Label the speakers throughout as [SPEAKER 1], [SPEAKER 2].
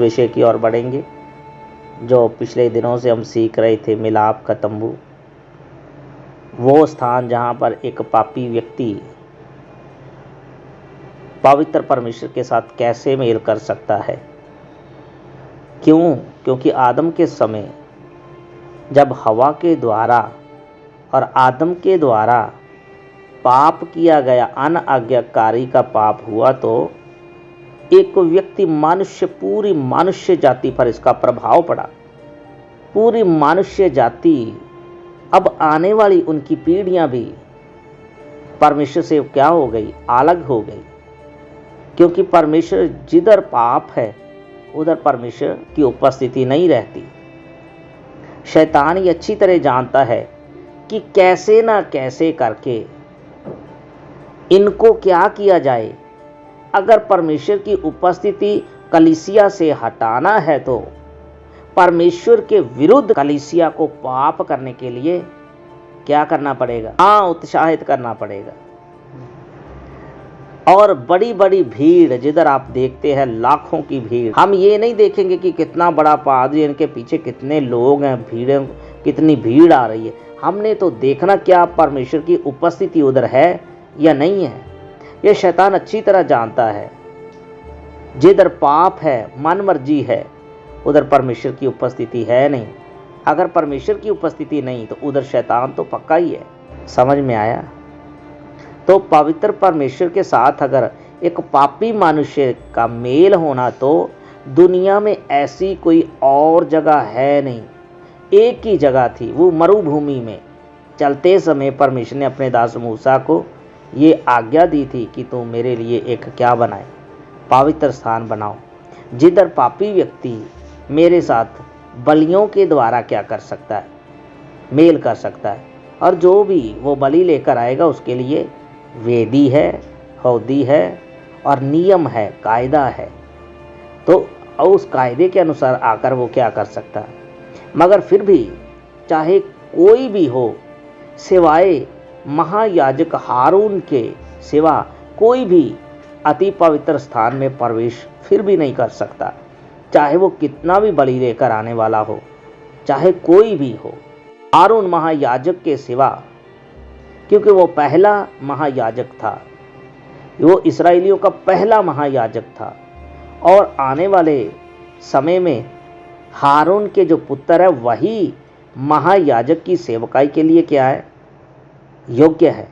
[SPEAKER 1] विषय की ओर बढ़ेंगे जो पिछले दिनों से हम सीख रहे थे, मिलाप का तंबू। वो स्थान जहाँ पर एक पापी व्यक्ति पवित्र परमेश्वर के साथ कैसे मेल कर सकता है। क्यों? क्योंकि आदम के समय जब हवा के द्वारा और आदम के द्वारा पाप किया गया, अनाज्ञाकारी का पाप हुआ, तो एक व्यक्ति मनुष्य, पूरी मनुष्य जाति पर इसका प्रभाव पड़ा। पूरी मनुष्य जाति, अब आने वाली उनकी पीढ़ियां भी परमेश्वर से क्या हो गई? अलग हो गई। क्योंकि परमेश्वर, जिधर पाप है उधर परमेश्वर की उपस्थिति नहीं रहती। शैतान ये अच्छी तरह जानता है कि कैसे ना कैसे करके इनको क्या किया जाए। अगर परमेश्वर की उपस्थिति कलीसिया से हटाना है तो परमेश्वर के विरुद्ध कलीसिया को पाप करने के लिए क्या करना पड़ेगा? उत्साहित करना पड़ेगा। और बड़ी बड़ी भीड़, जिधर आप देखते हैं लाखों की भीड़, हम ये नहीं देखेंगे कि कितना बड़ा पादरी, इनके पीछे कितने लोग हैं, भीड़, कितनी भीड़ आ रही है। हमने तो देखना क्या परमेश्वर की उपस्थिति उधर है या नहीं है। ये शैतान अच्छी तरह जानता है, जिधर पाप है, मन मर्जी है, उधर परमेश्वर की उपस्थिति है नहीं। अगर परमेश्वर की उपस्थिति नहीं तो उधर शैतान तो पक्का ही है। समझ में आया? तो पवित्र परमेश्वर के साथ अगर एक पापी मनुष्य का मेल होना, तो दुनिया में ऐसी कोई और जगह है नहीं। एक ही जगह थी, वो मरुभूमि में चलते समय परमेश्वर ने अपने दास मूसा को ये आज्ञा दी थी कि तुम मेरे लिए एक क्या बनाए? पवित्र स्थान बनाओ, जिधर पापी व्यक्ति मेरे साथ बलियों के द्वारा क्या कर सकता है? मेल कर सकता है। और जो भी वो बलि लेकर आएगा उसके लिए वेदी है, हौदी है और नियम है, कायदा है। तो उस कायदे के अनुसार आकर वो क्या कर सकता है। मगर फिर भी चाहे कोई भी हो, सिवाय महायाजक हारून के सिवा कोई भी अति पवित्र स्थान में प्रवेश फिर भी नहीं कर सकता। चाहे वो कितना भी बलि लेकर आने वाला हो, चाहे कोई भी हो, हारून महायाजक के सिवा, क्योंकि वो पहला महायाजक था, वो इस्राएलियों का पहला महायाजक था। और आने वाले समय में हारून के जो पुत्र है वही महायाजक की सेवकाई के लिए क्या है? योग्य है।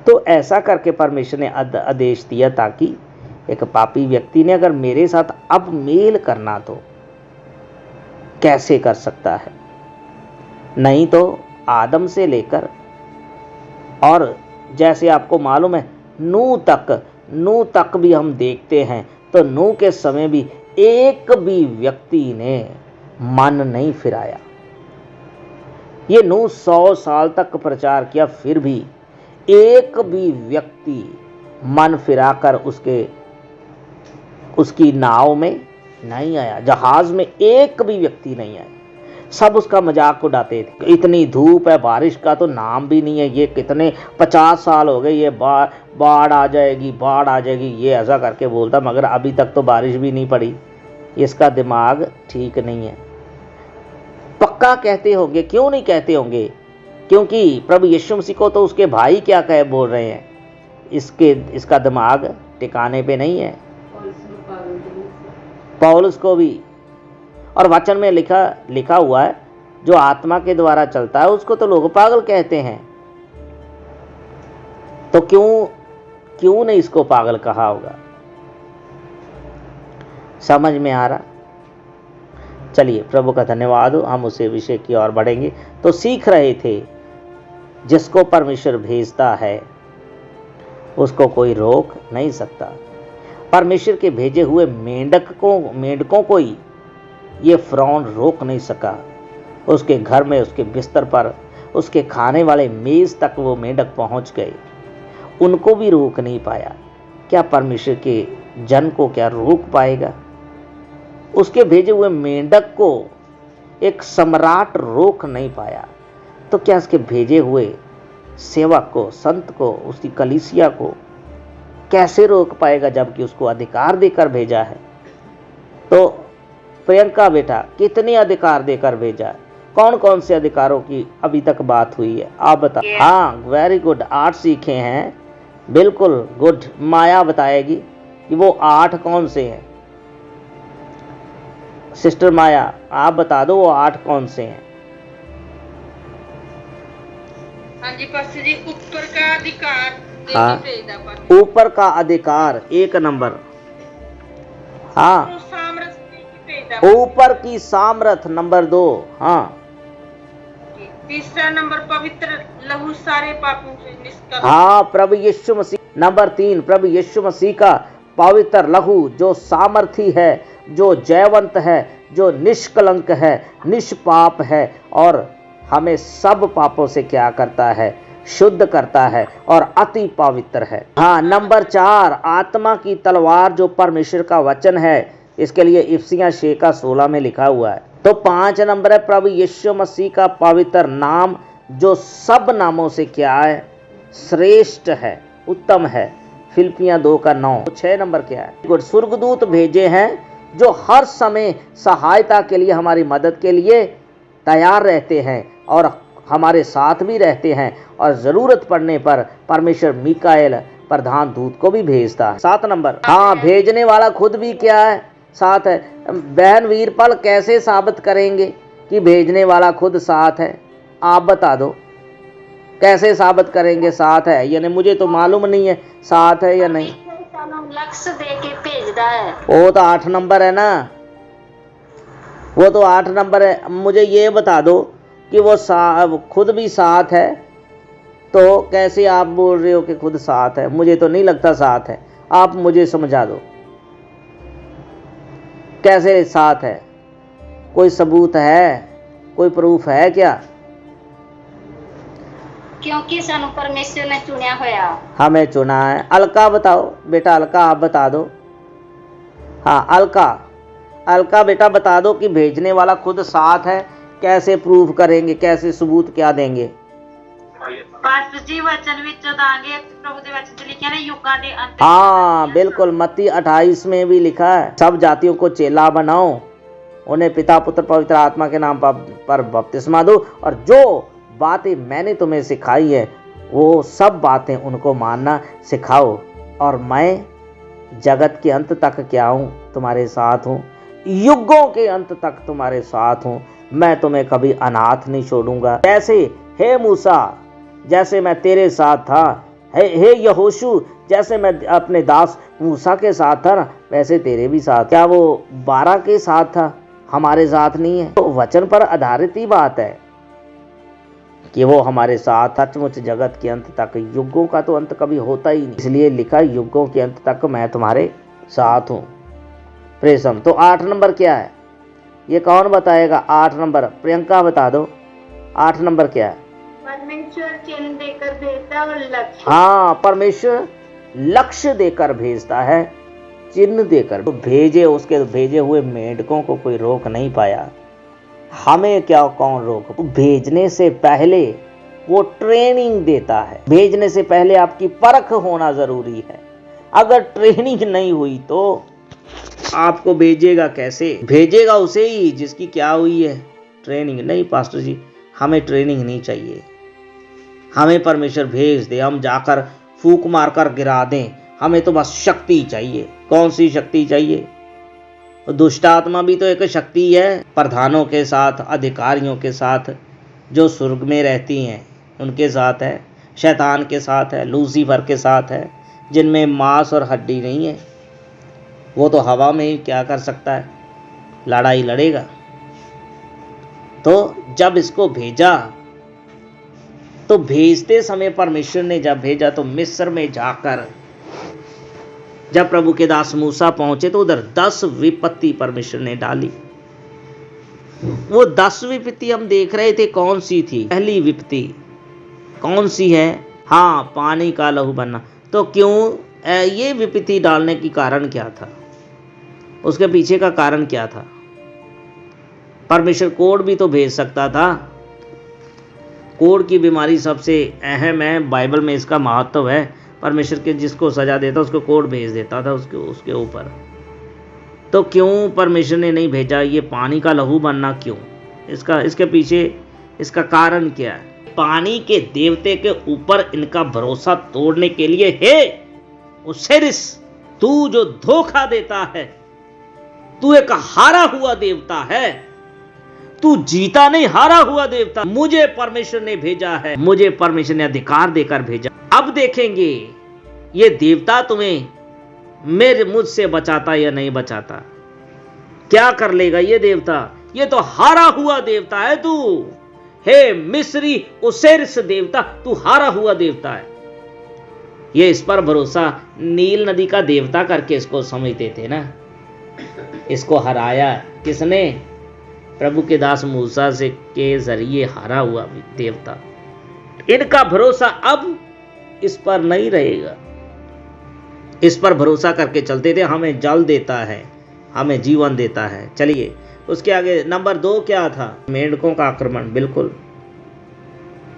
[SPEAKER 1] तो ऐसा करके परमेश्वर ने आदेश दिया ताकि एक पापी व्यक्ति ने अगर मेरे साथ अब मेल करना तो कैसे कर सकता है? नहीं तो आदम से लेकर, और जैसे आपको मालूम है नूह तक भी हम देखते हैं, तो नूह के समय भी एक भी व्यक्ति ने मन नहीं फिराया। ये नूह 100 साल तक प्रचार किया, फिर भी एक भी व्यक्ति मन फिराकर उसकी नाव में नहीं आया, जहाज में एक भी व्यक्ति नहीं आया। सब उसका मजाक उड़ाते थे। इतनी धूप है, बारिश का तो नाम भी नहीं है, ये कितने 50 साल हो गए, ये बाढ़ आ जाएगी, बाढ़ आ जाएगी, ये ऐसा करके बोलता, मगर अभी तक तो बारिश भी नहीं पड़ी। इसका दिमाग ठीक नहीं है। पक्का कहते होंगे, क्यों नहीं कहते होंगे? क्योंकि प्रभु यीशु मसीह को तो उसके भाई क्या कहे बोल रहे हैं, इसका दिमाग ठिकाने पे नहीं है। पौलुस को भी, और वचन में लिखा हुआ है, जो आत्मा के द्वारा चलता है उसको तो लोग पागल कहते हैं। तो क्यों नहीं इसको पागल कहा होगा? समझ में आ रहा? चलिए, प्रभु का धन्यवाद हो। हम उसे विषय की ओर बढ़ेंगे। तो सीख रहे थे, जिसको परमेश्वर भेजता है उसको कोई रोक नहीं सकता। परमेश्वर के भेजे हुए मेंढकों को ही ये फ़िरौन रोक नहीं सका। उसके घर में, उसके बिस्तर पर, उसके खाने वाले मेज़ तक वो मेंढक पहुंच गए, उनको भी रोक नहीं पाया। क्या परमेश्वर के जन को क्या रोक पाएगा? उसके भेजे हुए मेंढक को एक सम्राट रोक नहीं पाया, तो क्या उसके भेजे हुए सेवक को, संत को, उसकी कलीसिया को कैसे रोक पाएगा, जबकि उसको अधिकार देकर भेजा है? तो प्रियंका बेटा कितने अधिकार देकर भेजा है? कौन कौन से अधिकारों की अभी तक बात हुई है आप बता। हाँ वेरी गुड, 8 सीखे हैं, बिल्कुल गुड। माया बताएगी कि वो 8 कौन से हैं। सिस्टर माया आप बता दो वो 8 कौन से हैं।
[SPEAKER 2] हाँ जी पास्टर जी, ऊपर का अधिकार
[SPEAKER 1] हाँ,
[SPEAKER 2] भेजदा पास्टर।
[SPEAKER 1] ऊपर का अधिकार 1 नंबर। हाँ,
[SPEAKER 2] तो सामरस भेजदा।
[SPEAKER 1] ऊपर की सामर्थ नंबर 2। हाँ,
[SPEAKER 2] तीसरा नंबर पवित्र लहू सारे पापों से निष्कलंक।
[SPEAKER 1] हाँ, प्रभु यीशु मसीह। नंबर 3 प्रभु यीशु मसीह का पवित्र लहू जो सामर्थी है, जो जयवंत है, जो निष्कलंक है, निष्पाप है और हमें सब पापों से क्या करता है, शुद्ध करता है और अति पवित्र है। हाँ, नंबर 4 आत्मा की तलवार जो परमेश्वर का वचन है, इसके लिए इफिसियां 6:16 में लिखा हुआ है। तो 5 नंबर है प्रभु यीशु मसीह का पवित्र नाम जो सब नामों से क्या है, श्रेष्ठ है, उत्तम है, फिलिपियां 2:9। तो 6 नंबर क्या है, गुड, स्वर्गदूत भेजे हैं जो हर समय सहायता के लिए, हमारी मदद के लिए तैयार रहते हैं और हमारे साथ भी रहते हैं और ज़रूरत पड़ने पर परमेश्वर मिकाएल प्रधान दूत को भी भेजता है। 7 नंबर, हाँ, भेजने वाला खुद भी क्या है, साथ है। बहन वीरपाल कैसे साबित करेंगे कि भेजने वाला खुद साथ है? आप बता दो कैसे साबित करेंगे साथ है, यानी मुझे तो मालूम नहीं है साथ है या नहीं।
[SPEAKER 2] लक्ष्य दे के भेजदा है।
[SPEAKER 1] वो तो 8 नंबर है ना, वो तो 8 नंबर है। मुझे ये बता दो कि वो खुद भी साथ है, तो कैसे आप बोल रहे हो कि खुद साथ है? मुझे तो नहीं लगता साथ है, आप मुझे समझा दो कैसे साथ है। कोई सबूत है, कोई प्रूफ है क्या?
[SPEAKER 2] क्योंकि सानू परमेश्वर ने चुनिया होया।
[SPEAKER 1] हमें चुना है। अलका बताओ बेटा, अलका आप बता दो। हाँ अलका बेटा बता दो कि भेजने वाला खुद साथ है, कैसे प्रूव करेंगे, कैसे सबूत क्या देंगे?
[SPEAKER 2] पास्टर जी वचन विच दांगे, प्रभु दे वचन च लिखिया ने युगां दे अंत।
[SPEAKER 1] हाँ बिल्कुल, मत्ती 28 में भी लिखा है, सब जातियों को चेला बनाओ, उन्हें पिता पुत्र पवित्र आत्मा के नाम पर बपतिस्मा दो और जो बातें मैंने तुम्हें सिखाई है वो सब बातें उनको मानना सिखाओ और मैं जगत के अंत तक क्या हूँ, तुम्हारे साथ हूँ, युगों के अंत तक तुम्हारे साथ हूँ, मैं तुम्हें कभी अनाथ नहीं छोड़ूंगा। जैसे हे मूसा जैसे मैं तेरे साथ था, हे यहोशू जैसे मैं अपने दास मूसा के साथ था ना, वैसे तेरे भी साथ। क्या वो 12 के साथ था, हमारे साथ नहीं है? तो वचन पर आधारित ही बात है कि वो हमारे साथ सचमुच जगत के अंत तक। युगों का तो अंत कभी होता ही नहीं, इसलिए लिखा युगों के अंत तक मैं तुम्हारे साथ हूँ। प्रेसम। तो 8 नंबर क्या है, ये कौन बताएगा? 8 नंबर प्रियंका बता दो, 8 नंबर क्या है?
[SPEAKER 2] परमेश्वर चिन्ह देकर भेजता और लक्ष्य।
[SPEAKER 1] हाँ, परमेश्वर लक्ष्य देकर भेजता है, चिन्ह देकर। तो भेजे, उसके भेजे हुए मेंढकों को कोई रोक नहीं पाया, हमें क्या कौन रोक? तो भेजने से पहले वो ट्रेनिंग देता है, भेजने से पहले आपकी परख होना जरूरी है। अगर ट्रेनिंग नहीं हुई तो आपको भेजेगा कैसे? भेजेगा उसे ही जिसकी क्या हुई है, ट्रेनिंग। नहीं पास्टर जी, हमें ट्रेनिंग नहीं चाहिए, हमें परमेश्वर भेज दे, हम जाकर फूंक मारकर गिरा दें, हमें तो बस शक्ति चाहिए। कौन सी शक्ति चाहिए? दुष्ट आत्मा भी तो एक शक्ति है, प्रधानों के साथ, अधिकारियों के साथ, जो स्वर्ग में रहती हैं उनके साथ है, शैतान के साथ है, लूसीफर के साथ है, जिनमें मांस और हड्डी नहीं है। वो तो हवा में ही क्या कर सकता है, लड़ाई लड़ेगा। तो जब इसको भेजा, तो भेजते समय परमेश्वर ने जब भेजा तो मिस्र में जाकर जब प्रभु के दास मूसा पहुंचे तो उधर 10 विपत्ति परमेश्वर ने डाली। वो 10 विपत्ति हम देख रहे थे, कौन सी थी? पहली विपत्ति कौन सी है? हाँ, पानी का लहू बनना। तो क्यों ये विपत्ति डालने की कारण क्या था? उसके पीछे का कारण क्या था? परमेश्वर कोढ़ भी तो भेज सकता था। कोढ़ की बीमारी सबसे अहम है, बाइबल में इसका महत्व है। परमेश्वर के जिसको सजा देता उसको कोढ़ भेज देता था उसके ऊपर। तो क्यों परमेश्वर ने नहीं भेजा? ये पानी का लहू बनना क्यों? इसके पीछे इसका कारण क्या है? पानी के देवते के ऊपर इनका भरोसा तोड़ने के लिए, हे ओसिरिस, तू जो धोखा देता है, तू एक हारा हुआ देवता है, तू जीता नहीं, हारा हुआ देवता, मुझे परमेश्वर ने भेजा है, मुझे परमेश्वर ने अधिकार देकर भेजा। अब देखेंगे ये देवता तुम्हें मुझसे बचाता या नहीं बचाता। क्या कर लेगा ये देवता? ये तो हारा हुआ देवता है तू, हे मिस्री ओसिरिस देवता, तू हारा हुआ देवता है। ये इस पर भरोसा, नील नदी का देवता करके इसको समझते थे ना। इसको हराया किसने? प्रभु के दास मूसा से के जरिए हारा हुआ देवता। इनका भरोसा अब इस पर नहीं रहेगा। इस पर भरोसा करके चलते थे, हमें जल देता है, हमें जीवन देता है। चलिए उसके आगे नंबर 2 क्या था? मेंढकों का आक्रमण। बिल्कुल,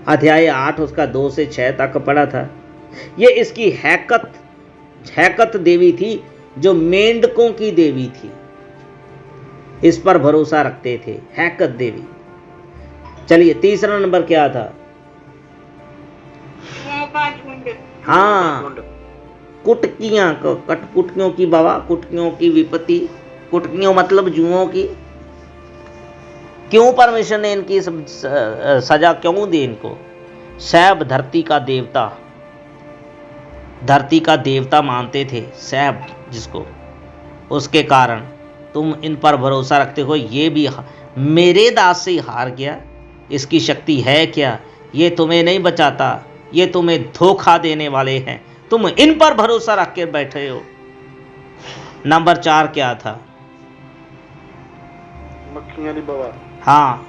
[SPEAKER 1] अध्याय 8 उसका 2 से 6 तक पढ़ा था। ये इसकी हैकत देवी थी, जो मेंढकों की देवी थी। इस पर भरोसा रखते थे, हैकत देवी। चलिए तीसरा नंबर क्या था? हाँ, कुटकियां, कठपुटकियों की बवा, कुटकियों की विपत्ति। कुटकियों मतलब जुओं की। क्यों परमेश्वर ने इनकी सजा क्यों दी इनको? सैब धरती का देवता, धरती का देवता मानते थे सैब जिसको, उसके कारण तुम इन पर भरोसा रखते हो। ये भी मेरे दास से हार गया, इसकी शक्ति है क्या? ये तुम्हें नहीं बचाता, ये तुम्हें धोखा देने वाले हैं, तुम इन पर भरोसा रख के बैठे हो। नंबर 4 क्या था?
[SPEAKER 3] मक्खियां की बवा।
[SPEAKER 1] हाँ,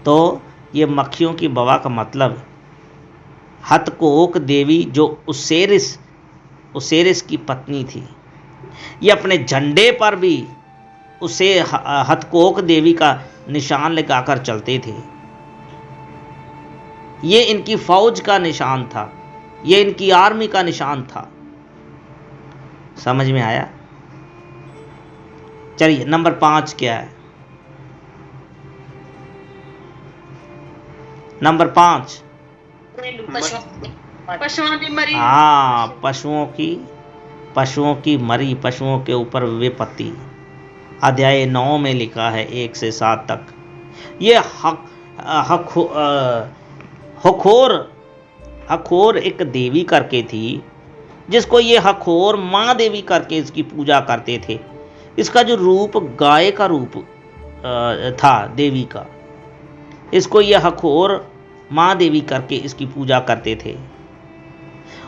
[SPEAKER 1] तो ये मक्खियों की बवा का मतलब हतकोक देवी, जो ओसिरिस की पत्नी थी। ये अपने झंडे पर भी उसे हतकोक देवी का निशान लगाकर चलते थे। ये इनकी फौज का निशान था, ये इनकी आर्मी का निशान था। समझ में आया? चलिए नंबर 5 क्या है? नंबर 5
[SPEAKER 2] पशुओं की मरी।
[SPEAKER 1] हाँ, पशुओं की मरी, पशुओं के ऊपर विपत्ति। अध्याय 9 में लिखा है 1 से 7 तक। ये हखोर एक देवी करके थी, जिसको ये हखोर माँ देवी करके इसकी पूजा करते थे। इसका जो रूप गाय का रूप था देवी का, इसको ये हखोर माँ देवी करके इसकी पूजा करते थे।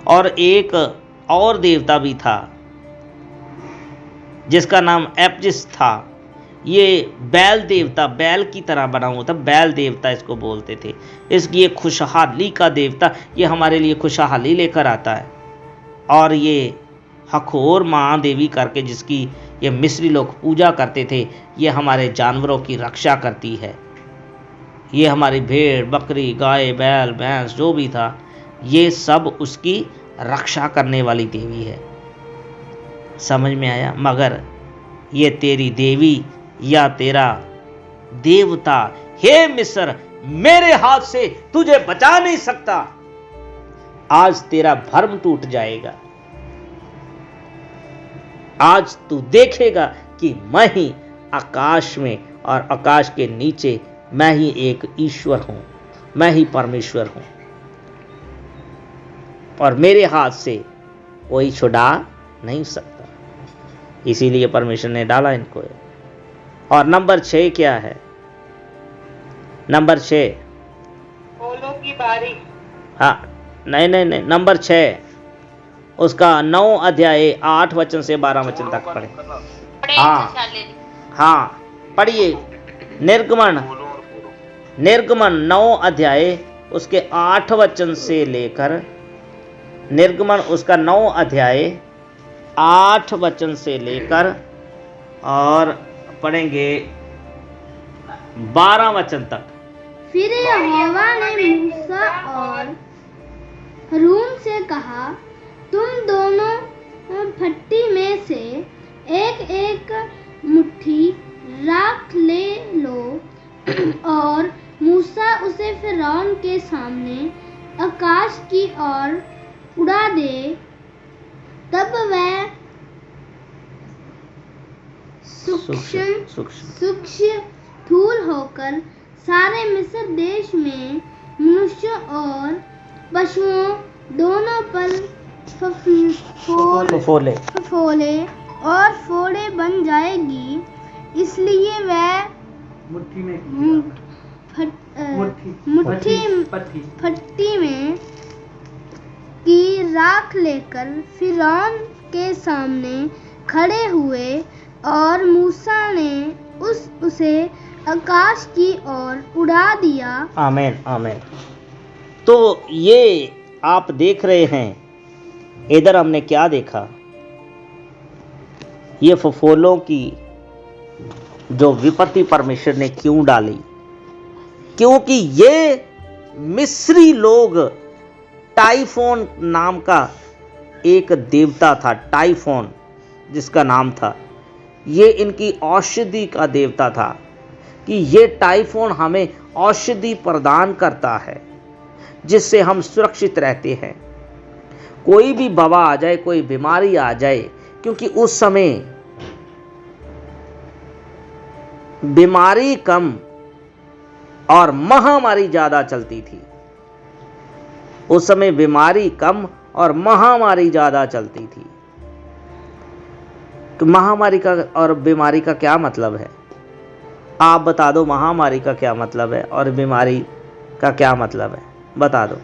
[SPEAKER 1] और एक और देवता भी था जिसका नाम एपजिस था। ये बैल देवता, बैल की तरह बना हुआ था, बैल देवता इसको बोलते थे। इसकी ये खुशहाली का देवता, ये हमारे लिए खुशहाली लेकर आता है। और ये हखोर माँ देवी करके जिसकी ये मिस्री लोग पूजा करते थे, ये हमारे जानवरों की रक्षा करती है। ये हमारी भेड़, बकरी, गाय, बैल, भैंस जो भी था, ये सब उसकी रक्षा करने वाली देवी है। समझ में आया? मगर ये तेरी देवी या तेरा देवता, हे मिस्र, मेरे हाथ से तुझे बचा नहीं सकता। आज तेरा भ्रम टूट जाएगा। आज तू देखेगा कि मैं ही आकाश में और आकाश के नीचे मैं ही एक ईश्वर हूं, मैं ही परमेश्वर हूं, और मेरे हाथ से कोई छुड़ा नहीं सकता। इसीलिए परमेश्वर ने डाला इनको। और नंबर 6 क्या है? नंबर 6
[SPEAKER 2] फूलों की बारी।
[SPEAKER 1] हाँ, नहीं, नंबर 6 उसका 9 अध्याय 8 वचन से 12 वचन तक पढ़े। हाँ, पढ़िए। निर्गमन 9 अध्याय उसके 8 वचन से लेकर, निर्गमन उसका 9 अध्याय 8 वचन से लेकर और पढ़ेंगे 12 वचन तक।
[SPEAKER 4] फिर यहोवा ने मूसा और हरून से कहा, तुम दोनों भट्टी में से एक एक मुट्ठी राख ले लो और मूसा उसे फिरौन के सामने आकाश की ओर उड़ा दे। तब वह सूक्ष्म धूल होकर सारे मिस्र देश में मनुष्यों और पशुओं दोनों पर फफोले और फोड़े बन जाएगी। इसलिए वह फट्टी में की राख लेकर फिरौन के सामने खड़े हुए और मूसा ने उसे आकाश की ओर उड़ा दिया।
[SPEAKER 1] आमीन आमीन। तो ये आप देख रहे हैं, इधर हमने क्या देखा, ये फफोलों की जो विपत्ति परमेश्वर ने क्यों डाली, क्योंकि ये मिस्री लोग टाइफोन नाम का एक देवता था, टाइफोन जिसका नाम था, ये इनकी औषधि का देवता था कि ये टाइफोन हमें औषधि प्रदान करता है जिससे हम सुरक्षित रहते हैं। कोई भी वबा आ जाए, कोई बीमारी आ जाए, क्योंकि उस समय बीमारी कम और महामारी ज़्यादा चलती थी। उस समय बीमारी कम और महामारी ज़्यादा चलती थी। तो महामारी का और बीमारी का क्या मतलब है? आप बता दो, महामारी का क्या मतलब है और बीमारी का क्या मतलब है, बता दो।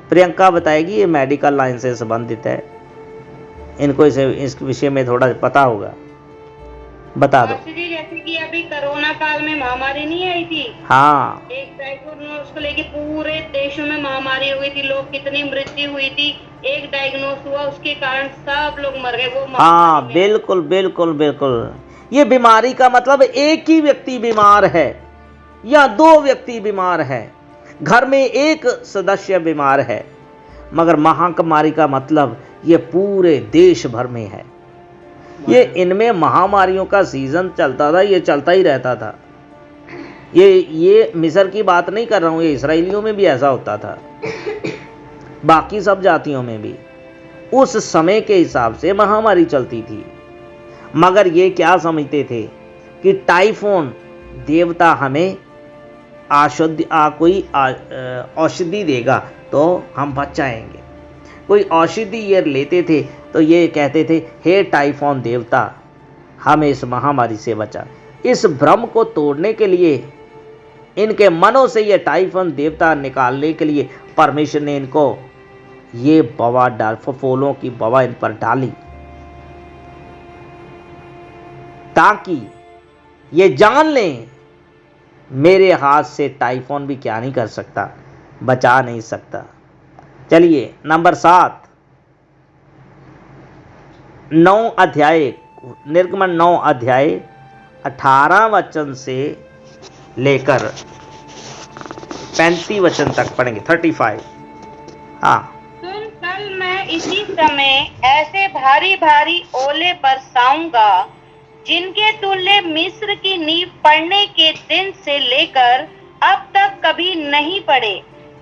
[SPEAKER 1] प्रियंका बताएगी, ये मेडिकल लाइन से संबंधित है, इनको इस विषय में थोड़ा पता होगा, बता दो।
[SPEAKER 2] जैसे कि अभी कोरोना काल में महामारी नहीं आई थी,
[SPEAKER 1] हाँ,
[SPEAKER 2] एक टाइफाइड उसको लेके पूरे देशों में महामारी हुई थी, लोग कितनी मृत्यु हुई थी, एक डायग्नोस हुआ, उसके कारण सब लोग मर गए। वो
[SPEAKER 1] हाँ, बिल्कुल बिल्कुल बिल्कुल। ये बीमारी का मतलब एक ही व्यक्ति बीमार है या दो व्यक्ति बीमार है, घर में एक सदस्य बीमार है, मगर महामारी का मतलब ये पूरे देश भर में है। ये इनमें महामारियों का सीजन चलता था, ये चलता ही रहता था। ये मिस्र की बात नहीं कर रहा हूँ, ये इसराइलियों में भी ऐसा होता था, बाकी सब जातियों में भी उस समय के हिसाब से महामारी चलती थी। मगर ये क्या समझते थे कि टाइफोन देवता हमें कोई औषधि देगा तो हम बच जाएंगे। कोई औषधि ये लेते थे तो ये कहते थे, हे टाइफोन देवता हमें इस महामारी से बचा। इस भ्रम को तोड़ने के लिए, इनके मनों से ये टाइफोन देवता निकालने के लिए परमेश्वर ने इनको ये बवा डाल, फफोलों की बवा इन पर डाली, ताकि ये जान लें मेरे हाथ से टाइफोन भी क्या नहीं कर सकता, बचा नहीं सकता। चलिए नंबर 7, 9 अध्याय, निर्गमन 9 अध्याय 18 वचन से लेकर 35 वचन तक पढ़ेंगे, 35। हाँ,
[SPEAKER 2] सुन, कल मैं इसी समय ऐसे भारी भारी ओले बरसाऊंगा जिनके तुल्य मिस्र की नींव पड़ने के दिन से लेकर अब तक कभी नहीं पड़े।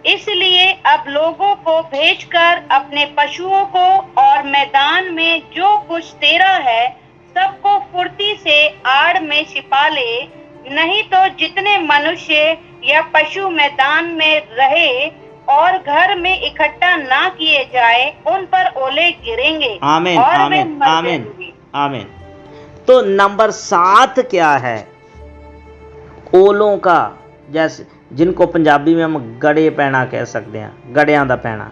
[SPEAKER 2] इसलिए अब लोगों को भेजकर अपने पशुओं को और मैदान में जो कुछ तेरा है सबको फुर्ती से आड़ में छिपा ले, नहीं तो जितने मनुष्य या पशु मैदान में रहे और घर में इकट्ठा ना किए जाए उन पर ओले गिरेंगे।
[SPEAKER 1] आमीन
[SPEAKER 2] और
[SPEAKER 1] आमीन आमीन आमीन। तो नंबर 7 क्या है? ओलों का, जैसे जिनको पंजाबी में हम गड़े पैना कह सकते हैं, गड़ियां दा पैना,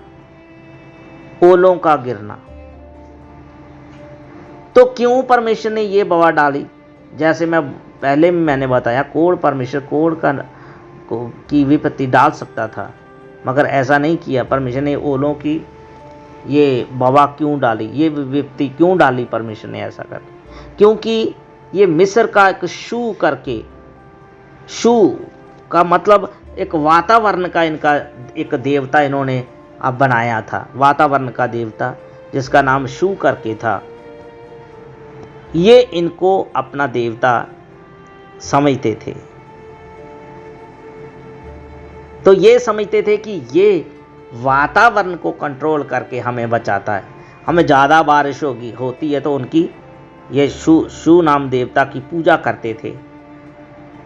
[SPEAKER 1] ओलों का गिरना। तो क्यों परमेश्वर ने ये बवा डाली? जैसे मैं पहले मैंने बताया, कोढ़, परमेश्वर कोढ़ की विपत्ति डाल सकता था, मगर ऐसा नहीं किया। परमेश्वर ने ओलों की ये बवा क्यों डाली, ये विपत्ति क्यों डाली परमेश्वर ने ऐसा कर? क्योंकि ये मिस्र का एक शू करके, शू का मतलब एक वातावरण का इनका एक देवता इन्होंने अब बनाया था, वातावरण का देवता जिसका नाम शू करके था। ये इनको अपना देवता समझते थे। तो ये समझते थे कि ये वातावरण को कंट्रोल करके हमें बचाता है। हमें ज़्यादा बारिश होती है तो उनकी ये शू नाम देवता की पूजा करते थे।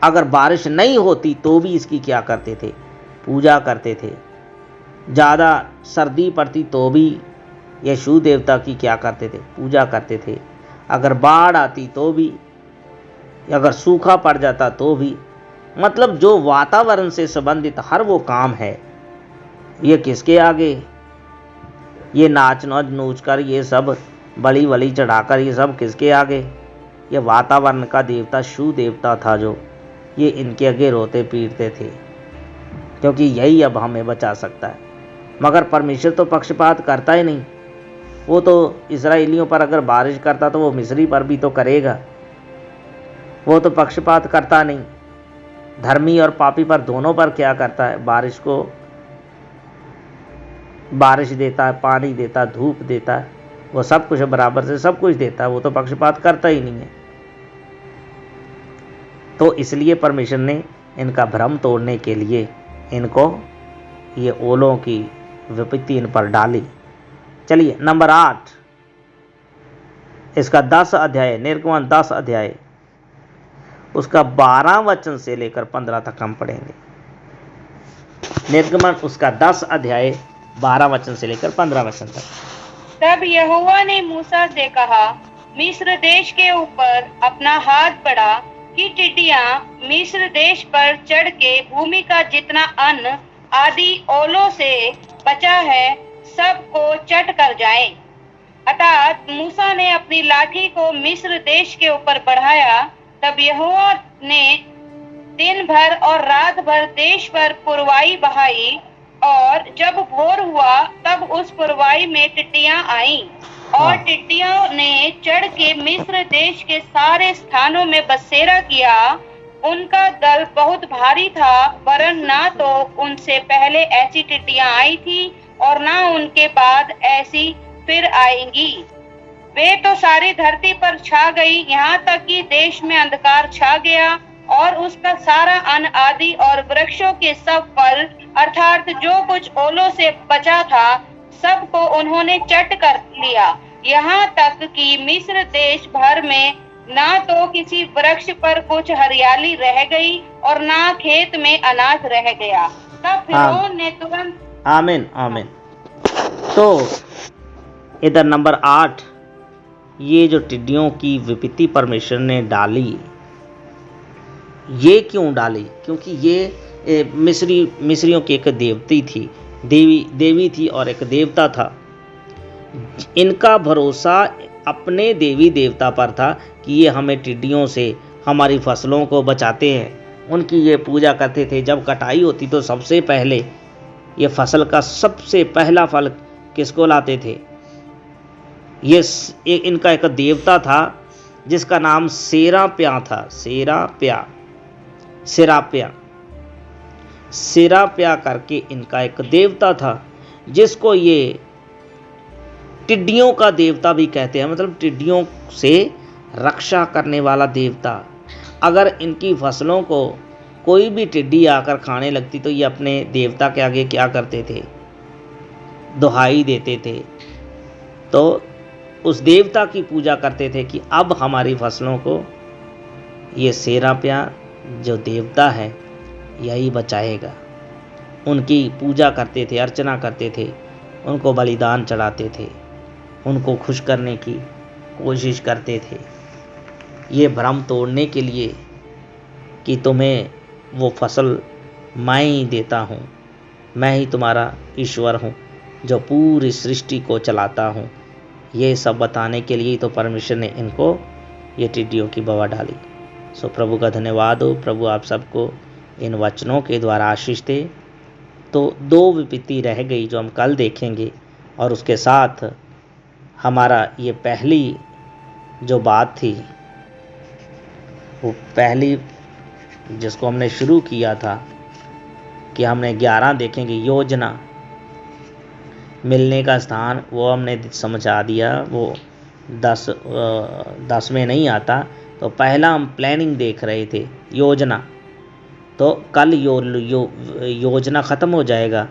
[SPEAKER 1] अगर बारिश नहीं होती तो भी इसकी क्या करते थे, पूजा करते थे। ज़्यादा सर्दी पड़ती तो भी ये शू देवता की क्या करते थे, पूजा करते थे। अगर बाढ़ आती तो भी, अगर सूखा पड़ जाता तो भी, मतलब जो वातावरण से संबंधित हर वो काम है, ये किसके आगे, ये नाच नूच कर, ये सब बलि वली चढ़ाकर, ये सब किसके आगे, ये वातावरण का देवता शू देवता था जो ये इनके आगे रोते पीटते थे, क्योंकि यही अब हमें बचा सकता है। मगर परमेश्वर तो पक्षपात करता ही नहीं। वो तो इस्राएलियों पर अगर बारिश करता तो वो मिस्री पर भी तो करेगा। वो तो पक्षपात करता नहीं। धर्मी और पापी पर दोनों पर क्या करता है, बारिश को बारिश देता है, पानी देता है, धूप देता है, वो सब कुछ बराबर से सब कुछ देता है। वो तो पक्षपात करता ही नहीं है। तो इसलिए परमेश्वर ने इनका भ्रम तोड़ने के लिए इनको ये ओलों की विपत्ति इन पर डाली। चलिए नंबर 8, इसका 10 अध्याय, निर्गमन 10 अध्याय, उसका 12 वचन से लेकर 15 तक हम पढ़ेंगे। निर्गमन उसका 10 अध्याय 12 वचन से लेकर 15 वचन तक।
[SPEAKER 2] तब यहोवा ने मूसा से कहा, मिस्र देश के ऊपर अपना हाथ बढ़ा कि टिड्डियां मिस्र देश पर चढ़ के भूमि का जितना अन्न आदि ओलों से बचा है सबको चट कर जाएं। अर्थात मूसा ने अपनी लाठी को मिस्र देश के ऊपर बढ़ाया। तब यहोवा ने दिन भर और रात भर देश पर पुरवाई बहाई, और जब भोर हुआ तब उस पुरवाई में टिड्डियां आईं, और टिड्डियों ने चढ़ के मिस्र देश के सारे स्थानों में बसेरा किया। उनका दल बहुत भारी था, वरन ना तो उनसे पहले ऐसी टिड्डियां आई थी और ना उनके बाद ऐसी फिर आएंगी। वे तो सारी धरती पर छा गई, यहाँ तक कि देश में अंधकार छा गया, और उसका सारा अन्न आदि और वृक्षों के सब फल अर्थात जो कुछ ओलों से बचा था सबको उन्होंने चट कर लिया। यहाँ तक कि मिस्र देश भर में ना तो किसी वृक्ष पर कुछ हरियाली रह गई और ना खेत में अनाज रह गया। तब फिरौन ने तुरंत
[SPEAKER 1] आमीन आमीन। तो इधर नंबर 8, ये जो टिड्डियों की विपत्ति परमेश्वर ने डाली, ये क्यों डाली? क्योंकि ये मिस्रियों की एक देवती थी, देवी थी और एक देवता था। इनका भरोसा अपने देवी देवता पर था कि ये हमें टिड्डियों से हमारी फसलों को बचाते हैं। उनकी ये पूजा करते थे। जब कटाई होती तो सबसे पहले ये फसल का सबसे पहला फल किसको लाते थे? ये इनका एक देवता था जिसका नाम सेराप्या था। सेराप्या करके इनका एक देवता था, जिसको ये टिड्डियों का देवता भी कहते हैं, मतलब टिड्डियों से रक्षा करने वाला देवता। अगर इनकी फसलों को कोई भी टिड्डी आकर खाने लगती तो ये अपने देवता के आगे क्या करते थे? दुहाई देते थे। तो उस देवता की पूजा करते थे कि अब हमारी फसलों को ये सेराप्या जो देवता है यही बचाएगा। उनकी पूजा करते थे, अर्चना करते थे, उनको बलिदान चढ़ाते थे, उनको खुश करने की कोशिश करते थे, ये भ्रम तोड़ने के लिए कि तुम्हें वो फसल मैं ही देता हूँ, मैं ही तुम्हारा ईश्वर हूँ जो पूरी सृष्टि को चलाता हूँ। ये सब बताने के लिए तो परमेश्वर ने इनको ये टिड्डियों की बवा डाली। सो प्रभु का धन्यवाद हो। प्रभु आप सबको इन वचनों के द्वारा आशीष दे। तो 2 विपत्ति रह गई जो हम कल देखेंगे, और उसके साथ हमारा ये पहली जो बात थी, वो पहली जिसको हमने शुरू किया था कि हमने 11 देखेंगे, योजना मिलने का स्थान, वो हमने समझा दिया। वो 10 में नहीं आता। तो पहला हम प्लानिंग देख रहे थे, योजना। तो कल योजना ख़त्म हो जाएगा।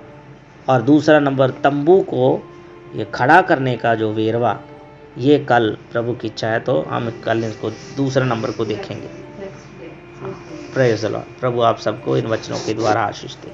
[SPEAKER 1] और दूसरा नंबर तंबू को ये खड़ा करने का जो वेरवा, ये कल प्रभु की इच्छा है तो हम कल इसको दूसरे नंबर को देखेंगे। Praise the Lord. प्रभु आप सबको इन वचनों के द्वारा आशीष दे।